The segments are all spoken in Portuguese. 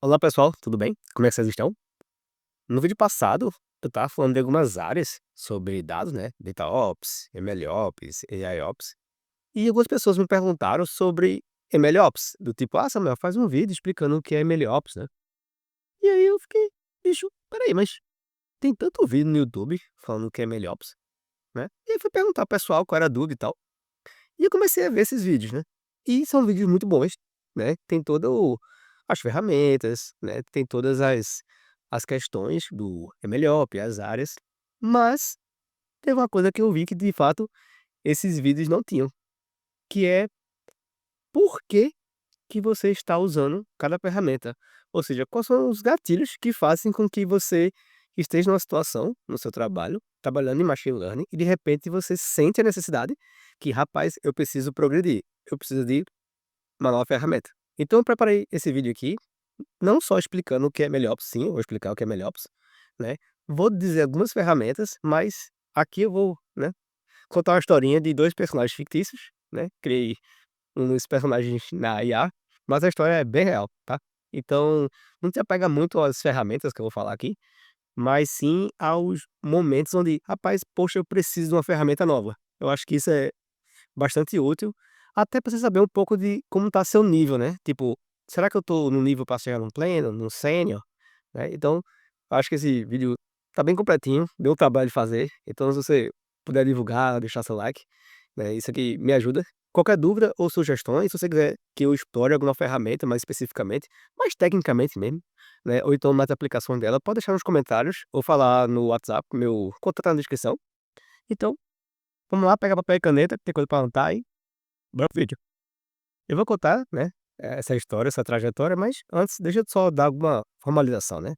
Olá pessoal, tudo bem? Como é que vocês estão? No vídeo passado, eu estava falando de algumas áreas sobre dados, né? DataOps, MLOps, AIOps. E algumas pessoas me perguntaram sobre MLOps, do tipo, Samuel, faz um vídeo explicando o que é MLOps, né? E aí eu fiquei, bicho, peraí, mas tem tanto vídeo no YouTube falando o que é MLOps, né? E aí fui perguntar ao pessoal qual era a dúvida e tal. E eu comecei a ver esses vídeos, né? E são vídeos muito bons, né? Tem todas as ferramentas, né? Tem todas as questões do MLOps, as áreas. Mas teve uma coisa que eu vi que de fato esses vídeos não tinham, que é por que você está usando cada ferramenta. Ou seja, quais são os gatilhos que fazem com que você esteja numa situação, no seu trabalho, trabalhando em machine learning, e de repente você sente a necessidade que, rapaz, eu preciso progredir, eu preciso de uma nova ferramenta. Então eu preparei esse vídeo aqui, não só explicando o que é MLOps, sim, eu vou explicar o que é MLOps, né? Vou dizer algumas ferramentas, mas aqui eu vou, né, contar uma historinha de 2 personagens fictícios, né? Criei uns personagens na IA, mas a história é bem real, tá. Então, não se apega muito às ferramentas que eu vou falar aqui, mas sim aos momentos onde: "Rapaz, poxa, eu preciso de uma ferramenta nova". Eu acho que isso é bastante útil, até pra você saber um pouco de como tá seu nível, né. Tipo, será que eu tô no nível pra chegar num pleno, num sênior, né. Então, acho que esse vídeo tá bem completinho, deu trabalho de fazer, então se você puder divulgar, deixar seu like, né, isso aqui me ajuda. Qualquer dúvida ou sugestões, se você quiser que eu explore alguma ferramenta mais especificamente, mais tecnicamente mesmo, né, ou então mais aplicações dela, pode deixar nos comentários ou falar no WhatsApp, meu contato tá na descrição. Então, vamos lá, pegar papel e caneta, que tem coisa pra anotar e bora pro vídeo. Eu vou contar, né, essa história, essa trajetória, mas antes deixa eu só dar alguma formalização, né.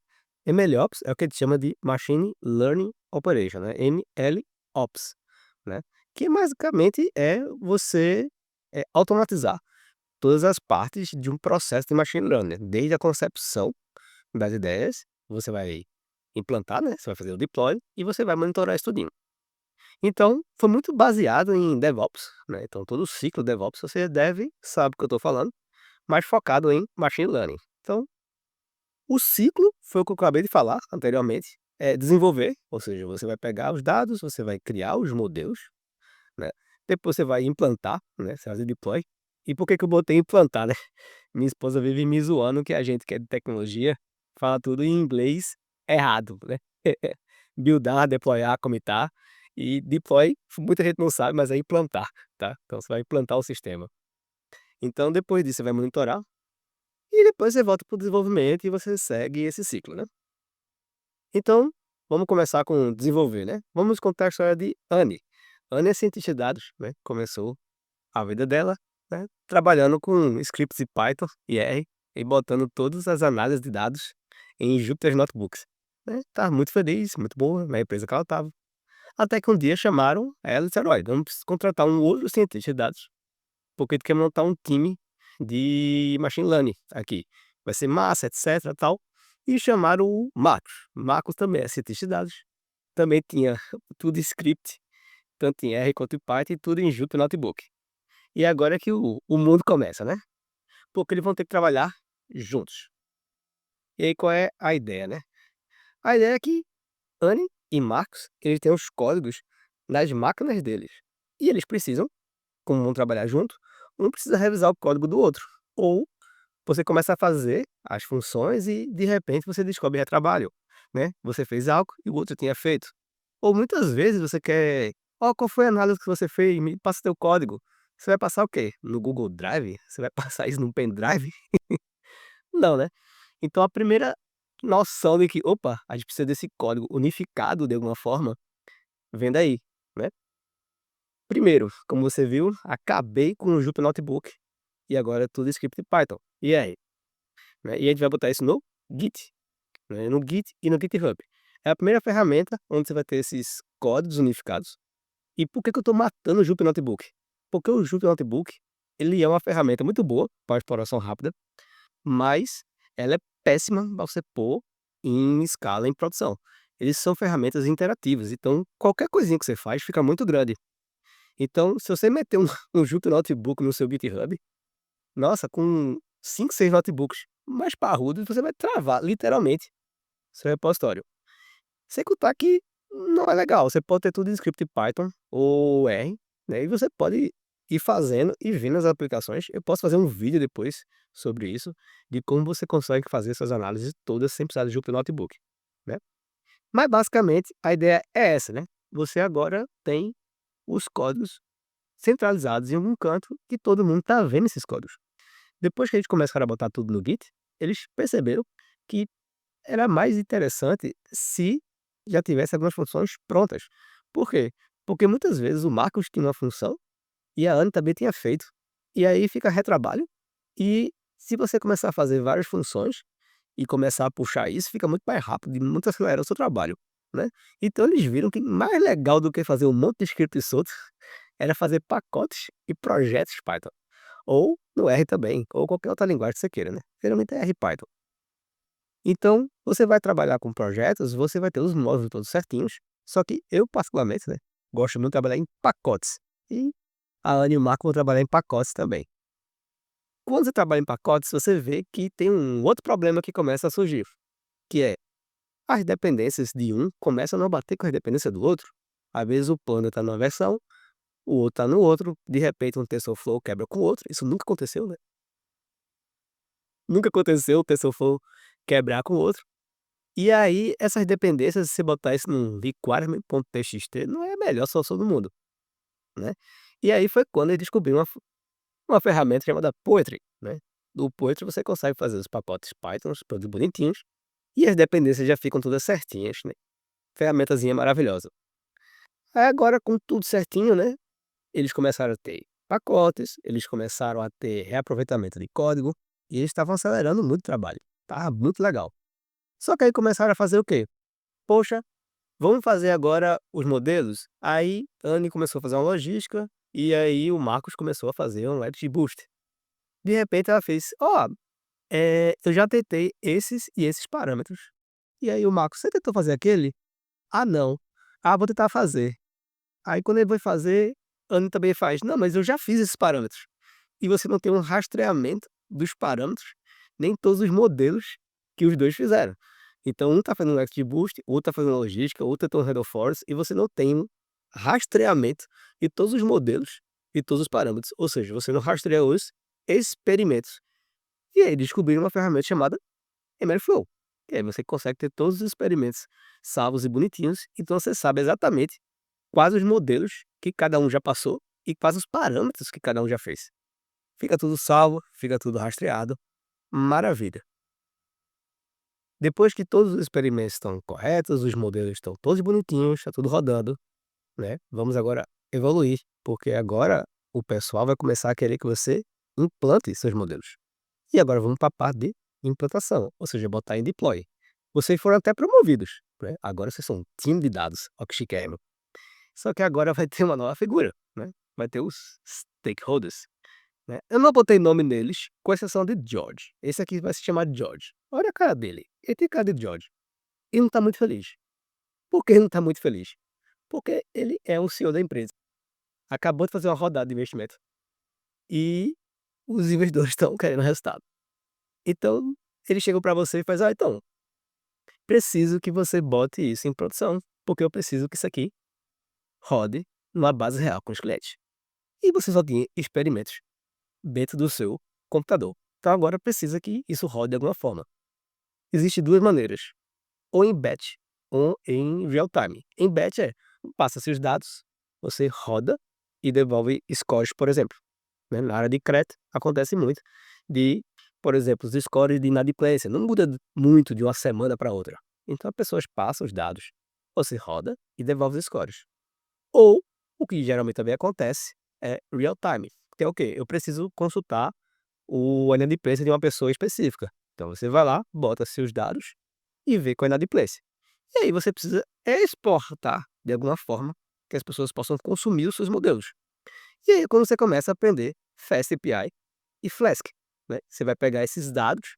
MLOps é o que a gente chama de Machine Learning Operation, né, MLOps, né, que basicamente é você, automatizar todas as partes de um processo de machine learning, né, desde a concepção das ideias, você vai implantar, né, você vai fazer o deploy e você vai monitorar isso tudinho. Então, foi muito baseado em DevOps, né, então todo o ciclo DevOps você deve sabe o que eu estou falando, mas focado em machine learning. Então, o ciclo foi o que eu acabei de falar anteriormente, é desenvolver, ou seja, você vai pegar os dados, você vai criar os modelos, né, depois você vai implantar, né, você vai fazer deploy. E por que que eu botei implantar, né? Minha esposa vive me zoando que a gente que é de tecnologia fala tudo em inglês errado, né. Buildar, deployar, commitar e deploy, muita gente não sabe, mas é implantar, tá. Então você vai implantar o sistema. Então depois disso você vai monitorar, e depois você volta para o desenvolvimento e você segue esse ciclo, né. Então, vamos começar com desenvolver, né. Vamos contar a história de Anne. Anne é cientista de dados, né, começou a vida dela, né, trabalhando com scripts de Python e R, e botando todas as análises de dados em Jupyter Notebooks, né. Estava muito feliz, muito boa na empresa que ela estava, até que um dia chamaram ela e disseram: "Olha, vamos contratar um outro cientista de dados, porque tu quer montar um time de machine learning aqui, vai ser massa, etcétera, tal". E chamaram o Marcos. Marcos também é cientista de dados, também tinha tudo em script, tanto em R quanto em Python e tudo em Jupyter Notebook. E agora é que o mundo começa, né, porque eles vão ter que trabalhar juntos. E aí qual é a ideia, né? A ideia é que Anne e Marcos, eles têm os códigos nas máquinas deles, e eles precisam, como vão trabalhar junto, um precisa revisar o código do outro, ou você começa a fazer as funções e de repente você descobre retrabalho, né, você fez algo e o outro tinha feito. Ou muitas vezes você quer: "Ó, qual foi a análise que você fez? Me passa teu código". Você vai passar o quê? No Google Drive? Você vai passar isso num pendrive? Não, né. Então a primeira noção de que: "Opa, a gente precisa desse código unificado de alguma forma", vem daí, né. Primeiro, como você viu, acabei com o Jupyter Notebook, e agora é tudo script Python. E aí? Né, e a gente vai botar isso no Git, né, no Git e no GitHub. É a primeira ferramenta onde você vai ter esses códigos unificados. E por que que eu estou matando o Jupyter Notebook? Porque o Jupyter Notebook, ele é uma ferramenta muito boa para exploração rápida, mas ela é péssima para você pôr em escala em produção. Eles são ferramentas interativas, então qualquer coisinha que você faz fica muito grande. Então, se você meter um um Jupyter Notebook no seu GitHub, nossa, com 5, 6 notebooks mais parrudos, você vai travar literalmente seu repositório. Sem contar que não é legal, você pode ter tudo em script Python ou R, né, e você pode ir fazendo e vendo as aplicações. Eu posso fazer um vídeo depois sobre isso, de como você consegue fazer essas análises todas sem precisar de um notebook, né. Mas basicamente a ideia é essa, né, você agora tem os códigos centralizados em algum canto que todo mundo está vendo esses códigos. Depois que a gente começaram a botar tudo no Git, eles perceberam que era mais interessante se já tivesse algumas funções prontas. Por quê? Porque muitas vezes o Marcos tinha uma função e a Anne também tinha feito. E aí fica retrabalho. E se você começar a fazer várias funções e começar a puxar isso, fica muito mais rápido e muito acelera o seu trabalho, né? Então eles viram que mais legal do que fazer um monte de script solto era fazer pacotes e projetos Python. Ou no R também, ou qualquer outra linguagem que você queira, né? Geralmente é R e Python. Então, você vai trabalhar com projetos, você vai ter os módulos todos certinhos, só que eu particularmente, né, gosto muito de trabalhar em pacotes. E a Ana e o Marco vão trabalhar em pacotes também. Quando você trabalha em pacotes, você vê que tem um outro problema que começa a surgir, que é as dependências de um começam a não bater com as dependências do outro. Às vezes o plano está numa versão, o outro está no outro, de repente um TensorFlow quebra com o outro. Isso nunca aconteceu, né? Nunca aconteceu o TensorFlow quebrar com o outro. E aí, essas dependências, se você botar isso num requirement.txt, não é a melhor solução do mundo, né. E aí foi quando eu descobri uma ferramenta chamada Poetry, né. Do Poetry você consegue fazer os pacotes Pythons todos bonitinhos, e as dependências já ficam todas certinhas, né. Ferramentazinha maravilhosa. Aí agora com tudo certinho, né, eles começaram a ter pacotes, eles começaram a ter reaproveitamento de código, e eles estavam acelerando muito o trabalho, estava muito legal. Só que aí começaram a fazer o quê? "Poxa, vamos fazer agora os modelos?" Aí, Anne começou a fazer uma logística, e aí o Marcos começou a fazer um XGBoost. De repente ela fez: "Ó, eu já tentei esses e esses parâmetros." E aí o Marcos: "Você tentou fazer aquele?" "Ah, não." "Ah, vou tentar fazer." Aí quando ele foi fazer, Anne também faz: "Não, mas eu já fiz esses parâmetros." E você não tem um rastreamento dos parâmetros, nem todos os modelos que os 2 fizeram. Então um está fazendo um XGBoost, outro está fazendo logística, outro tem um Random Forest, e você não tem um rastreamento de todos os modelos e todos os parâmetros, ou seja, você não rastreia os experimentos. E aí descobriram uma ferramenta chamada MLflow, e aí você consegue ter todos os experimentos salvos e bonitinhos, então você sabe exatamente quais os modelos que cada um já passou e quais os parâmetros que cada um já fez. Fica tudo salvo, fica tudo rastreado, maravilha. Depois que todos os experimentos estão corretos, os modelos estão todos bonitinhos, está tudo rodando, né, vamos agora evoluir, porque agora o pessoal vai começar a querer que você implante seus modelos. E agora vamos para a parte de implantação, ou seja, botar em deploy. Vocês foram até promovidos, né, agora vocês são um time de dados, ó que chiquérrimo. Só que agora vai ter uma nova figura, né, vai ter os stakeholders. Né. Eu não botei nome neles, com exceção de George. Esse aqui vai se chamar George. Olha a cara dele, ele tem cara de George. E não tá muito feliz. Por que ele não tá muito feliz? Porque ele é o CEO da empresa. Acabou de fazer uma rodada de investimento e os investidores estão querendo resultado. Então, ele chegou para você e faz: "Ah, então, preciso que você bote isso em produção, porque eu preciso que isso aqui rode numa base real com os clientes." E você só tinha experimentos dentro do seu computador. Então agora precisa que isso rode de alguma forma. Existem 2 maneiras, ou em batch ou em real time. Em batch passa-se os dados, você roda e devolve scores, por exemplo, né. Na área de crédito acontece muito de, por exemplo, os scores de inadimplência, não muda muito de uma semana para outra. Então as pessoas passam os dados, você roda e devolve os scores. Ou, o que geralmente também acontece, é real time, que é o quê? Eu preciso consultar a inadimplência de uma pessoa específica. Então você vai lá, bota seus dados e vê qual é a inadimplência. E aí você precisa exportar de alguma forma que as pessoas possam consumir os seus modelos. E aí quando você começa a aprender FastAPI e Flask, né, você vai pegar esses dados,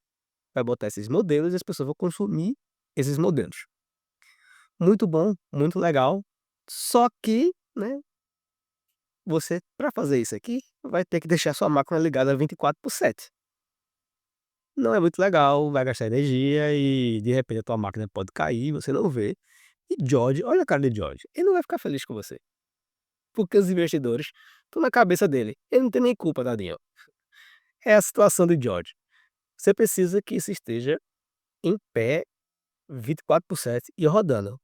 vai botar esses modelos e as pessoas vão consumir esses modelos. Muito bom, muito legal, só que, né, você para fazer isso aqui, vai ter que deixar sua máquina ligada 24/7. não é muito legal, vai gastar energia e de repente a tua máquina pode cair, você não vê. E George, olha a cara de George, ele não vai ficar feliz com você, porque os investidores estão na cabeça dele, ele não tem nem culpa, tadinho. É a situação de George. Você precisa que isso esteja em pé 24/7 e rodando.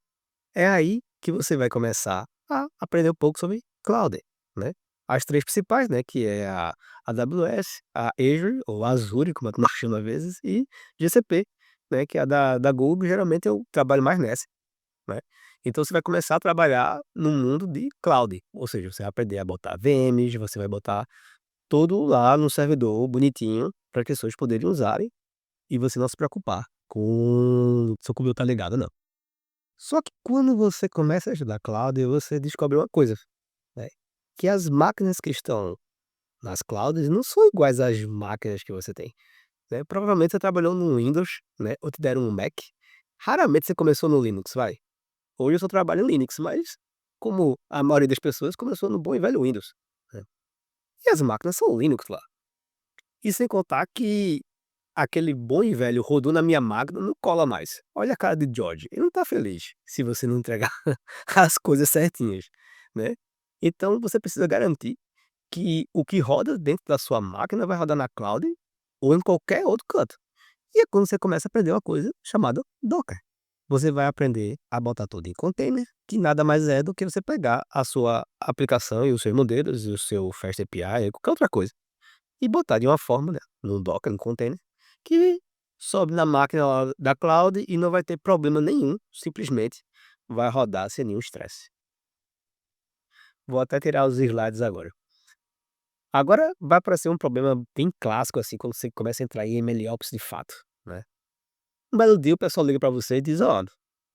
É aí que você vai começar a aprender um pouco sobre cloud, né. As 3 principais, né, que é a AWS, a Azure ou Azure, como nós chamamos às vezes, e GCP, né, que é a da Google, geralmente eu trabalho mais nessa, né. Então você vai começar a trabalhar no mundo de cloud, ou seja, você vai aprender a botar VMs, você vai botar tudo lá no servidor bonitinho, para as pessoas poderem usarem, e você não se preocupar com seu computador tá ligado, não. Só que quando você começa a estudar cloud, você descobre uma coisa, né, que as máquinas que estão nas clouds não são iguais às máquinas que você tem, né. Provavelmente você trabalhou no Windows, né, ou te deram um Mac. Raramente você começou no Linux, vai. Hoje eu só trabalho em Linux, mas como a maioria das pessoas começou no bom e velho Windows, né. E as máquinas são Linux lá. E sem contar que aquele bom e velho rodou na minha máquina não cola mais. Olha a cara de George, ele não tá feliz se você não entregar as coisas certinhas, né. Então você precisa garantir que o que roda dentro da sua máquina vai rodar na cloud ou em qualquer outro canto. E é quando você começa a aprender uma coisa chamada Docker. Você vai aprender a botar tudo em container, que nada mais é do que você pegar a sua aplicação e os seus modelos e o seu Fast API, qualquer outra coisa, e botar de uma forma, né, no Docker, no container, que sobe na máquina lá da cloud e não vai ter problema nenhum, simplesmente vai rodar sem nenhum estresse. Vou até tirar os slides agora. Agora vai aparecer um problema bem clássico, assim, quando você começa a entrar em MLOps de fato, né. Um belo dia o pessoal liga para você e diz: "Ó,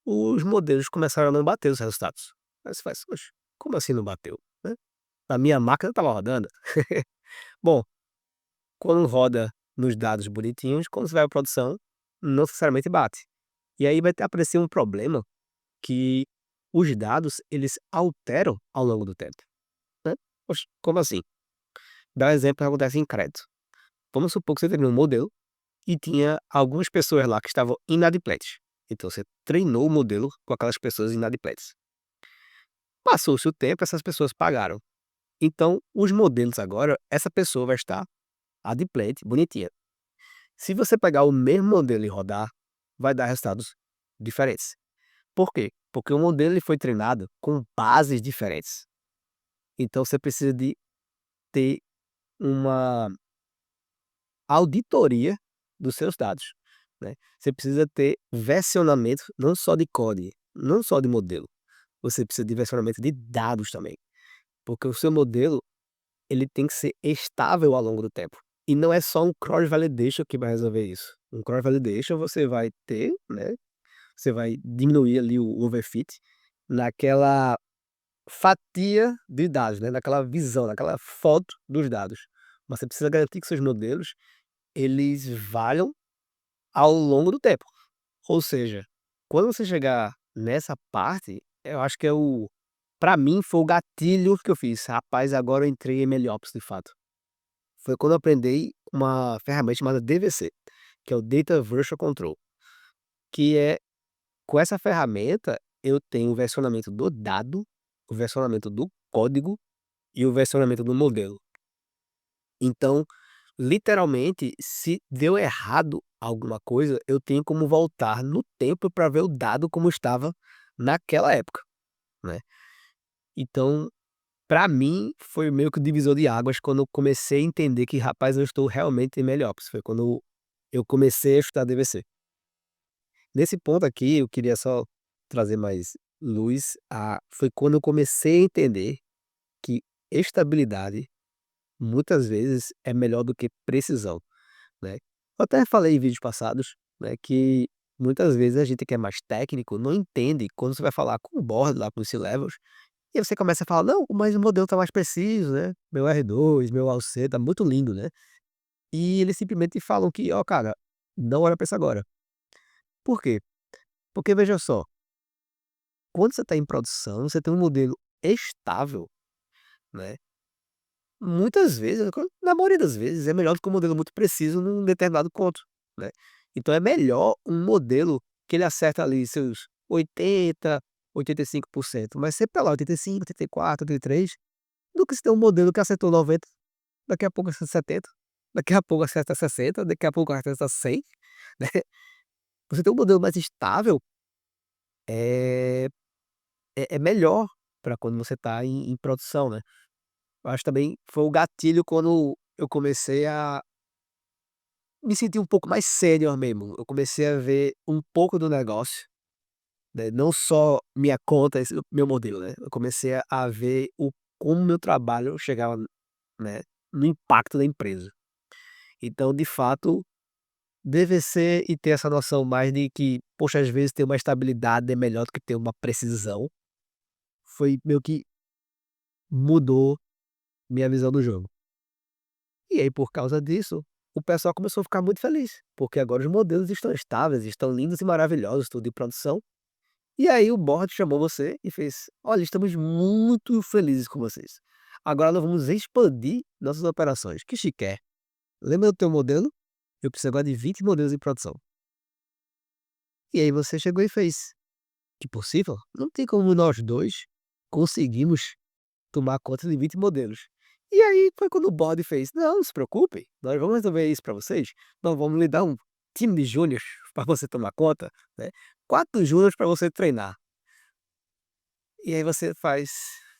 os modelos começaram a não bater os resultados". Aí você faz: "Oxe, como assim não bateu?", né. "A minha máquina estava rodando". Bom, quando roda nos dados bonitinhos, quando você vai para produção, não necessariamente bate. E aí vai ter aparecer um problema que os dados, eles alteram ao longo do tempo, né. "Oxe, como assim?". Dá um exemplo que acontece em crédito. Vamos supor que você teve um modelo e tinha algumas pessoas lá que estavam inadimplentes. Então você treinou o modelo com aquelas pessoas inadimplentes. Passou-se o tempo, essas pessoas pagaram. Então, os modelos agora, essa pessoa vai estar adimplente, bonitinha. Se você pegar o mesmo modelo e rodar, vai dar resultados diferentes. Por quê? Porque o modelo ele foi treinado com bases diferentes. Então você precisa de ter uma auditoria dos seus dados, né. Você precisa ter versionamento não só de código, não só de modelo, você precisa de versionamento de dados também, porque o seu modelo, ele tem que ser estável ao longo do tempo. E não é só um cross validation que vai resolver isso. Um cross validation você vai ter, né, você vai diminuir ali o overfit naquela fatia de dados, né, naquela visão, naquela foto dos dados. Mas você precisa garantir que seus modelos, eles valham ao longo do tempo. Ou seja, quando você chegar nessa parte, eu acho que é o pra mim foi o gatilho que eu fiz: "Rapaz, agora eu entrei em MLOps de fato". Foi quando eu aprendi uma ferramenta chamada DVC, que é o Data Version Control, que é com essa ferramenta eu tenho o versionamento do dado, o versionamento do código e o versionamento do modelo. Então, literalmente, se deu errado alguma coisa, eu tenho como voltar no tempo para ver o dado como estava naquela época, né. Então, para mim, foi meio que o divisor de águas quando eu comecei a entender que: "Rapaz, eu estou realmente em melhores", foi quando eu comecei a estudar DVC. Nesse ponto aqui, eu queria só trazer mais luz foi quando eu comecei a entender que estabilidade, muitas vezes, é melhor do que precisão. Né. Eu até falei em vídeos passados, né, que muitas vezes a gente que é mais técnico não entende quando você vai falar com o board lá com os C-levels, e aí você começa a falar: "Não, mas o modelo tá mais preciso, né, meu R2, meu AUC tá muito lindo, né". E eles simplesmente falam que: "Ó cara, não olha pra isso agora". Por quê? Porque veja só, quando você tá em produção, você tem um modelo estável, né, muitas vezes, na maioria das vezes, é melhor do que um modelo muito preciso num determinado ponto. né. Então é melhor um modelo que ele acerta ali seus 85%, mas sempre tá lá 85, 84, 83, do que se tem um modelo que acertou 90, daqui a pouco acerta 70, daqui a pouco acerta 60, daqui a pouco acerta 100, né. Você ter um modelo mais estável é é melhor para quando você está em produção, né. Eu acho também foi o gatilho quando eu comecei a me sentir um pouco mais sênior mesmo, eu comecei a ver um pouco do negócio, né, não só minha conta, esse meu modelo, né, eu comecei a ver o como meu trabalho chegava, né, no impacto da empresa. Então, de fato, DVC e ter essa noção mais de que, poxa, às vezes ter uma estabilidade é melhor do que ter uma precisão, foi meio que mudou minha visão do jogo. E aí, por causa disso, o pessoal começou a ficar muito feliz, porque agora os modelos estão estáveis, estão lindos e maravilhosos, tudo em produção. E aí o board chamou você e fez: "Olha, estamos muito felizes com vocês. Agora nós vamos expandir nossas operações. Que chiqué. Lembra do teu modelo? Eu preciso agora de 20 modelos em produção". E aí você chegou e fez: "Que possível? Não tem como nós 2 conseguimos tomar conta de 20 modelos". E aí foi quando o board fez: "Não, não se preocupem, nós vamos resolver isso para vocês. Nós vamos lhe dar um time de júniors para você tomar conta, né, 4 júniors para você treinar". E aí você faz: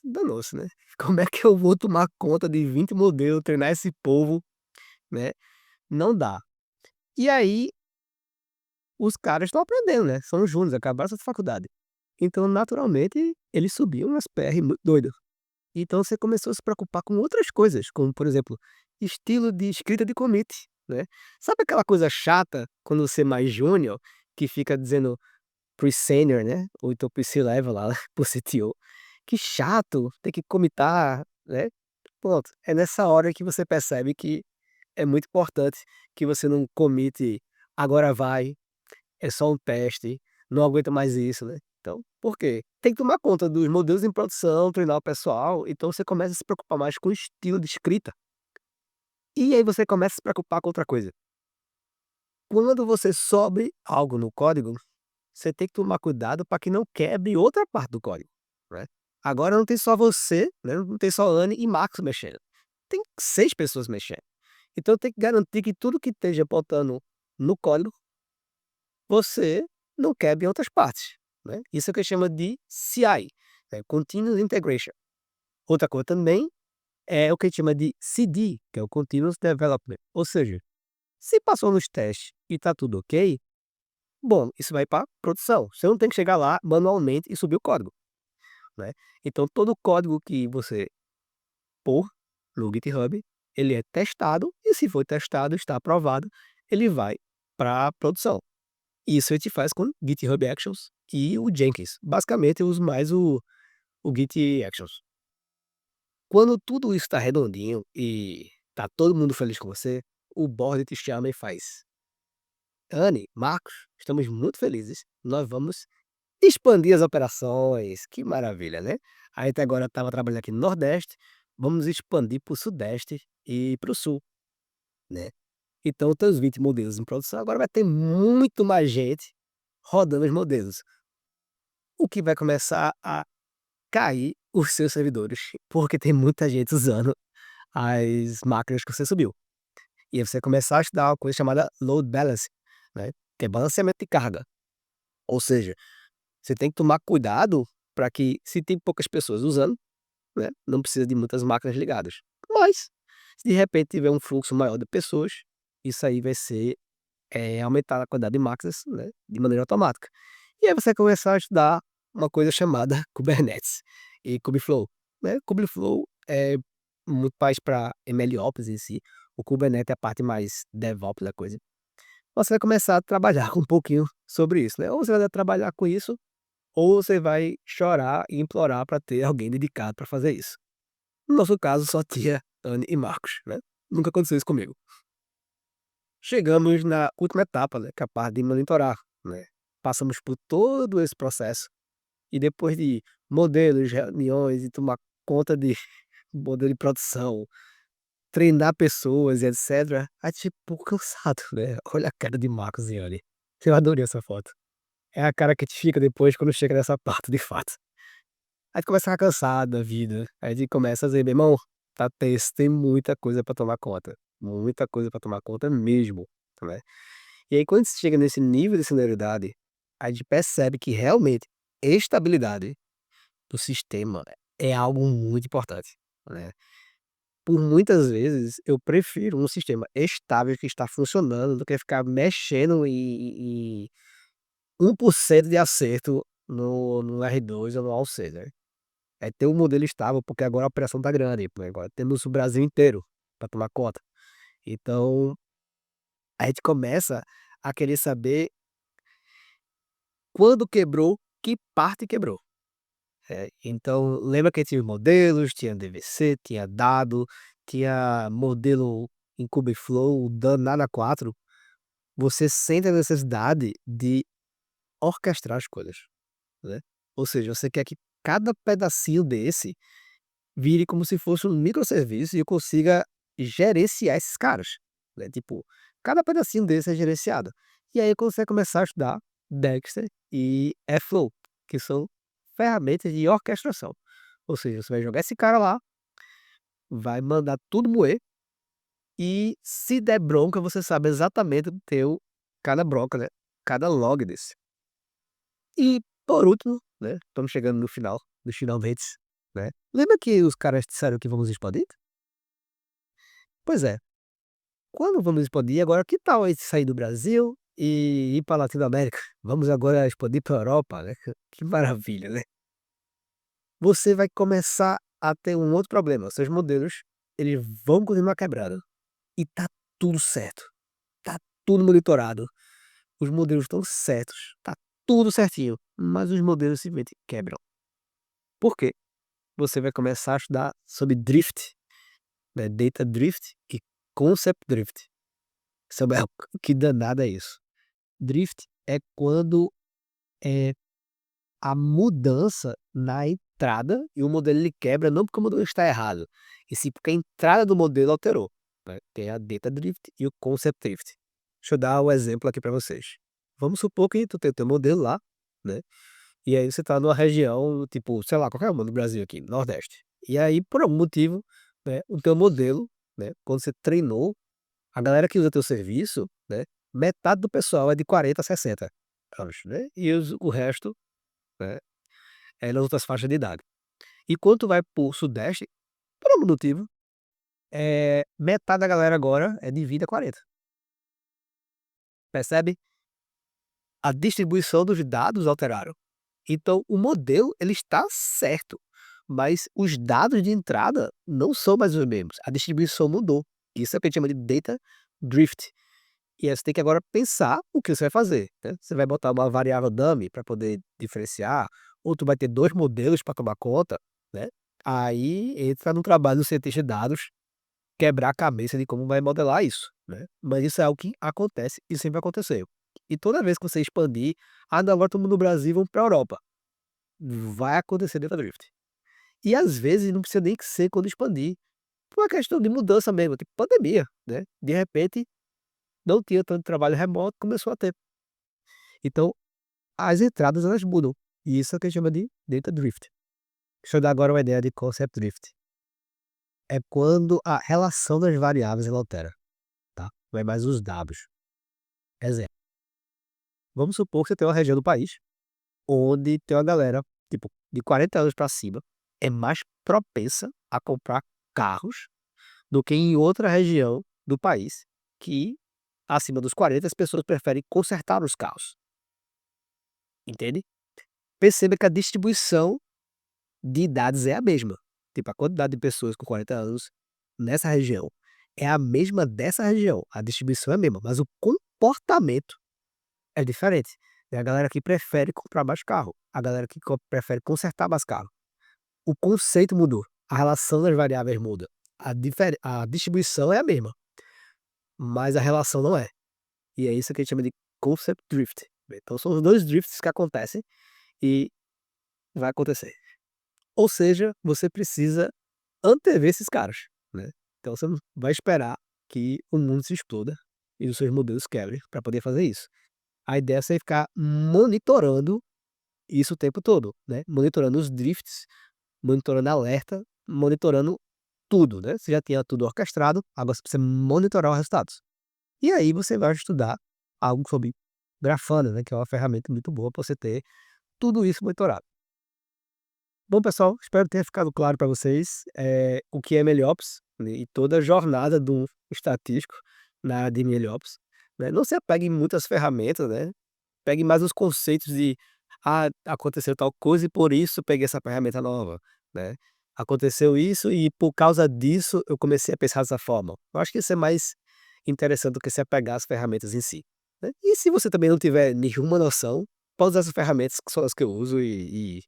"Danou-se, né, como é que eu vou tomar conta de 20 modelos, treinar esse povo, né, não dá". E aí os caras estão aprendendo, né, são júniors, acabaram essa faculdade. Então naturalmente eles subiam umas PR muito doidas. Então você começou a se preocupar com outras coisas, como por exemplo, estilo de escrita de commit, né. Sabe aquela coisa chata quando você é mais júnior, que fica dizendo para os sênior, né, ou então para os C-level lá, para o CTO: "Que chato ter que commitar", né. Pronto, é nessa hora que você percebe que é muito importante que você não commite "agora vai", é só um teste, não aguento mais isso, né. Então, por quê? Tem que tomar conta dos modelos em produção, treinar o pessoal, então você começa a se preocupar mais com o estilo de escrita. E aí você começa a se preocupar com outra coisa. Quando você sobe algo no código, você tem que tomar cuidado para que não quebre outra parte do código, né. Agora não tem só você, né, não tem só Anne e Marcos mexendo, tem 6 pessoas mexendo. Então tem que garantir que tudo que esteja botando no código, você não quebre em outras partes, né. Isso é o que chama de CI, né, Continuous Integration. Outra coisa também é o que a gente chama de CD, que é o Continuous Development, ou seja, se passou nos testes e está tudo ok, bom, isso vai para produção, você não tem que chegar lá manualmente e subir o código, né. Então todo o código que você pôr no GitHub, ele é testado e se for testado, está aprovado, ele vai para produção. Isso a gente faz com GitHub Actions e o Jenkins. Basicamente eu uso mais o Git Actions. Quando tudo isso está redondinho e tá todo mundo feliz com você, o board te chama e faz: "Anne, Marcos, estamos muito felizes, nós vamos expandir as operações". Que maravilha, né. A gente agora estava trabalhando aqui no Nordeste, vamos expandir para o Sudeste e para o Sul, né. Então teus 20 modelos em produção, agora vai ter muito mais gente rodando os modelos, o que vai começar a cair os seus servidores, porque tem muita gente usando as máquinas que você subiu. E aí você começar a estudar uma coisa chamada load balancing, né, que é balanceamento de carga. Ou seja, você tem que tomar cuidado para que se tem poucas pessoas usando, né, não precisa de muitas máquinas ligadas. Mas, se de repente tiver um fluxo maior de pessoas, isso aí vai ser, aumentar a quantidade de máquinas, né, de maneira automática. E aí você começar a estudar uma coisa chamada Kubernetes e Kubeflow, né. Kubeflow é muito mais para MLOps em si, o Kubernetes é a parte mais DevOps da coisa. Você vai começar a trabalhar um pouquinho sobre isso, né, ou você vai trabalhar com isso, ou você vai chorar e implorar para ter alguém dedicado para fazer isso. No nosso caso, só tinha Anne e Marcos, né, nunca aconteceu isso comigo. Chegamos na última etapa, né, que é a parte de monitorar, né. Passamos por todo esse processo e depois de modelos, reuniões e tomar conta de modelo de produção, treinar pessoas e etcétera, aí tipo, cansado, né. Olha a cara de Marcos Yanni. Eu adorei essa foto. É a cara que a gente fica depois quando chega nessa parte de fato. Aí tu começa a ficar cansado da vida, aí a gente começa a dizer: "Meu irmão, tá tenso, tem muita coisa pra tomar conta, muita coisa pra tomar conta mesmo", né. E aí quando você chega nesse nível de senioridade, a gente percebe que realmente estabilidade do sistema é algo muito importante, né. Por muitas vezes eu prefiro um sistema estável que está funcionando do que ficar mexendo e 1% de acerto no R2 ou no ALC, né. É ter um modelo estável, porque agora a operação tá grande, pô, agora temos o Brasil inteiro para tomar conta. Então, a gente começa a querer saber quando quebrou, que parte quebrou. Então lembra que tinha os modelos, tinha DVC, tinha dado, tinha modelo em Kubeflow, o Nano 4. Você sente a necessidade de orquestrar as coisas, né. Ou seja, você quer que cada pedacinho desse vire como se fosse um microserviço e eu consiga gerenciar esses caras, né, tipo, cada pedacinho desse é gerenciado. E aí quando você começar a estudar Dexter e Airflow, que são ferramentas de orquestração. Ou seja, você vai jogar esse cara lá, vai mandar tudo moer e se der bronca, você sabe exatamente o teu cada bronca, né, cada log desse. E por último, né, estamos chegando no final, nos finalmentes, né. Lembra que os caras disseram que vamos expandir? Pois é. Quando vamos expandir agora, que tal aí sair do Brasil e ir para Latinoamérica? Vamos agora expandir para Europa, né. Que maravilha, né. Você vai começar a ter um outro problema, seus modelos, eles vão continuar quebrando, e tá tudo certo, tá tudo monitorado, os modelos estão certos, tá tudo certinho, mas os modelos simplesmente quebram. Por quê? Você vai começar a estudar sobre drift, né, data drift e concept drift. Sabe que danado é isso? Drift é quando, é a mudança na entrada e o modelo ele quebra não porque o modelo está errado, e sim porque a entrada do modelo alterou, né. Tem a data drift e o concept drift. Deixa eu dar um exemplo aqui para vocês. Vamos supor que tu tem o teu modelo lá, né, e aí você tá numa região, tipo, sei lá, qualquer uma do Brasil aqui, Nordeste. E aí, por algum motivo, né, o teu modelo, né, quando você treinou, a galera que usa teu serviço, né, metade do pessoal é de 40 a 60 anos, né, e o resto, né, é nas outras faixas de idade. E quando tu vai para o sudeste, por algum motivo, metade da galera agora é de 20 a 40, percebe? A distribuição dos dados alteraram. Então o modelo ele está certo, mas os dados de entrada não são mais os mesmos, a distribuição mudou. Isso é o que a gente chama de data drift. E aí você tem que agora pensar o que você vai fazer, né. Você vai botar uma variável dummy para poder diferenciar, ou tu vai ter 2 modelos para tomar conta, né. Aí entra no trabalho do cientista de dados, quebrar a cabeça de como vai modelar isso, né. Mas isso é algo que acontece e sempre aconteceu. E toda vez que você expandir: "Ah não, agora todo mundo no Brasil vamos pra Europa", vai acontecer data drift. E às vezes não precisa nem que ser quando expandir, por uma questão de mudança mesmo, tipo pandemia, né. De repente não tinha tanto trabalho remoto, começou a ter. Então, as entradas elas mudam, e isso é o que a gente chama de data drift. Deixa eu dar agora uma ideia de concept drift. É quando a relação das variáveis ela altera, tá, não é mais os dados. Exemplo, vamos supor que você tem uma região do país, onde tem uma galera, tipo, de 40 anos para cima, é mais propensa a comprar carros do que em outra região do país, que acima dos 40 as pessoas preferem consertar os carros, entende? Perceba que a distribuição de idades é a mesma. Tipo, a quantidade de pessoas com 40 anos nessa região é a mesma dessa região, a distribuição é a mesma, mas o comportamento é diferente. Tem a galera que prefere comprar mais carro, a galera que prefere consertar mais carro. O conceito mudou, a relação das variáveis muda. A distribuição é a mesma, mas a relação não é. E é isso que a gente chama de concept drift. Então são os 2 drifts que acontecem e vai acontecer. Ou seja, você precisa antever esses caras, né. Então você não vai esperar que o mundo se exploda e os seus modelos quebrem para poder fazer isso. A ideia é você ficar monitorando isso o tempo todo, né, monitorando os drifts, monitorando alerta, monitorando tudo, né. Você já tinha tudo orquestrado, agora você precisa monitorar os resultados. E aí você vai estudar algo sobre Grafana, né, que é uma ferramenta muito boa para você ter tudo isso monitorado. Bom pessoal, espero que tenha ficado claro para vocês, o que é MLOps, né, e toda a jornada do estatístico na área de MLOps, né. Não se apegue em muitas ferramentas, né, pegue mais os conceitos de: "Ah, aconteceu tal coisa e por isso peguei essa ferramenta nova", né. "Aconteceu isso e por causa disso eu comecei a pensar dessa forma". Eu acho que isso é mais interessante do que se apegar às ferramentas em si, né. E se você também não tiver nenhuma noção, pode usar essas ferramentas que são as que eu uso e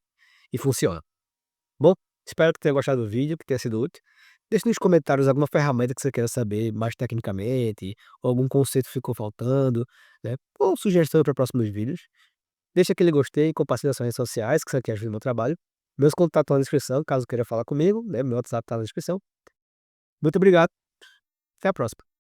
funciona. Bom, espero que tenha gostado do vídeo, que tenha sido útil. Deixe nos comentários alguma ferramenta que você queira saber mais tecnicamente, ou algum conceito que ficou faltando, né, ou sugestão para próximos vídeos. Deixa aquele gostei, compartilha nas suas redes sociais, que isso aqui ajuda o meu trabalho. Meus contatos estão na descrição, caso queira falar comigo, né, meu WhatsApp está na descrição. Muito obrigado, até a próxima.